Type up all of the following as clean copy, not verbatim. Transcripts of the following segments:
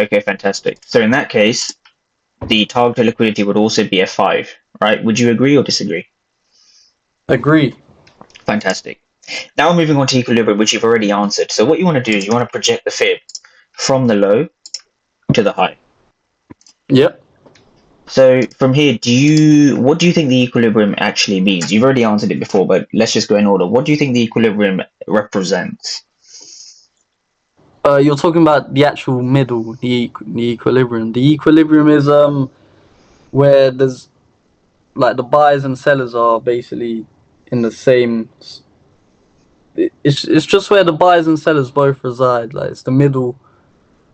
Okay, fantastic. So in that case, the target liquidity would also be F5, right? Would you agree or disagree? Agree. Fantastic. Now moving on to equilibrium, which you've already answered. So what you want to do is you want to project the fib from the low to the high. Yep. So from here, what do you think the equilibrium actually means? You've already answered it before, but let's just go in order. What do you think the equilibrium represents? You're talking about the actual middle, the equilibrium. The equilibrium is where there's like the buyers and sellers are basically in the same. It's just where the buyers and sellers both reside. Like it's the middle.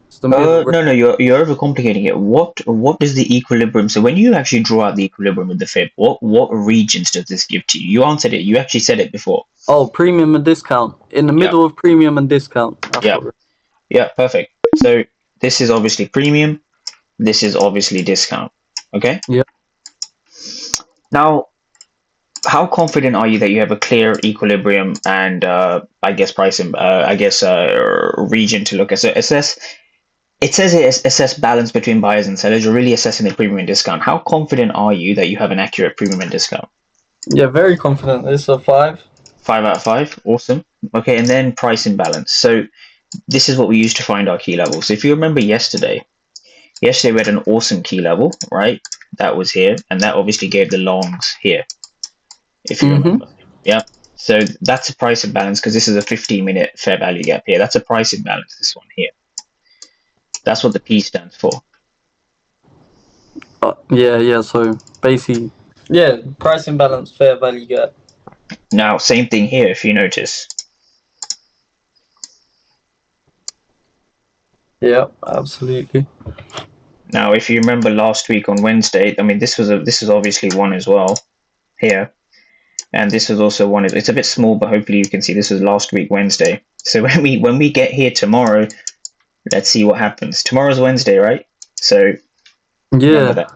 It's the middle. No, no, you're overcomplicating it. What is the equilibrium? So when you actually draw out the equilibrium with the fib, what regions does this give to you? You answered it. You actually said it before. Oh, premium and discount. In the Yeah, middle of premium and discount. That's yeah, what. yeah. Perfect. So this is obviously premium. This is obviously discount. Okay. Yeah. Now, how confident are you that you have a clear equilibrium and I guess pricing, region to look at? So assess. It says assess balance between buyers and sellers. You're really assessing the premium and discount. How confident are you that you have an accurate premium and discount? Yeah, very confident. It's a 5. 5 out of 5. Awesome. Okay, and then price imbalance. So this is what we use to find our key level. So if you remember yesterday we had an awesome key level, right? That was here, and that obviously gave the longs here, if you remember. Yeah. So that's a price imbalance because this is a 15-minute fair value gap here. That's a price imbalance, this one here. That's what the P stands for. Yeah. So basically, yeah, price imbalance, fair value gap. Now, same thing here, if you notice. Yeah, absolutely. Now, if you remember last week on Wednesday, I mean, this is obviously one as well here, and this was also one. It's a bit small, but hopefully you can see this was last week Wednesday. So when we get here tomorrow, let's see what happens. Tomorrow's Wednesday, right? So remember Yeah. that.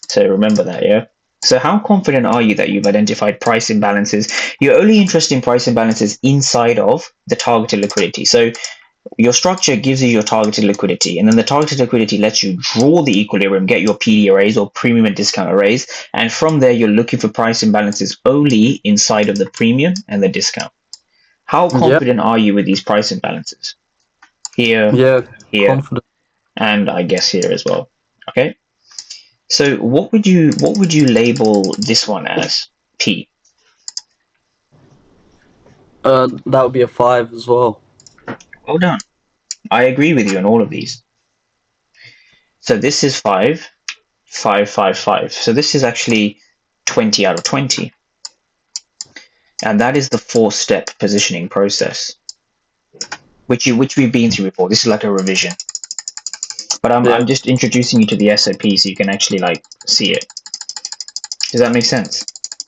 So remember that, yeah. So how confident are you that you've identified price imbalances? You're only interested in price imbalances inside of the targeted liquidity. So your structure gives you your targeted liquidity, and then the targeted liquidity lets you draw the equilibrium, get your PD arrays or premium and discount arrays, and from there you're looking for price imbalances only inside of the premium and the discount. How Yeah. confident are you with these price imbalances? Here, Yeah. here, Confident. and I guess here as well. Okay. So what would you label this one as? P. That would be a 5 as well. Well done. I agree with you on all of these. So this is 5, 5, 5, 5. So this is actually 20 out of 20. And that is the 4-step positioning process, which we've been through before. This is like a revision. But I'm just introducing you to the SOP so you can actually like see it. Does that make sense?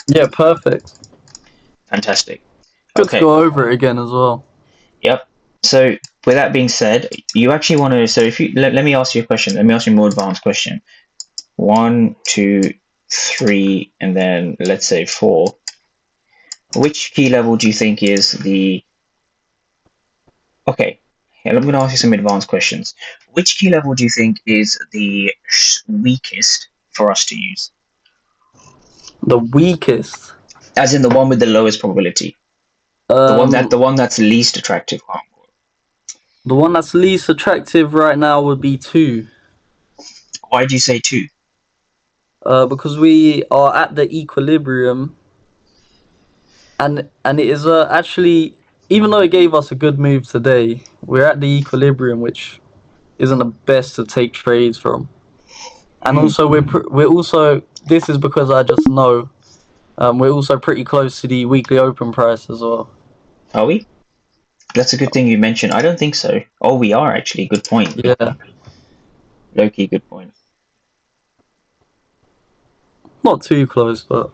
Yeah, perfect. Fantastic. Good to Okay. go over it again as well. Yep. So with that being said, you actually want to. So if you let me ask you a question. Let me ask you a more advanced question. 1, 2, 3, and then let's say 4. Which key level do you think is the? Okay. I'm going to ask you some advanced questions. Which key level do you think is the weakest for us to use? The weakest. As in the one with the lowest probability. The one that's least attractive. The one that's least attractive right now would be 2. Why do you say 2? Because we are at the equilibrium, and it is actually, even though it gave us a good move today, we're at the equilibrium, which isn't the best to take trades from. And also we're also, this is because I just know, we're also pretty close to the weekly open price as well. Are we? That's a good thing you mentioned. I don't think so. Oh, we are actually. Good point. Yeah, Low-key, good point. not too close, but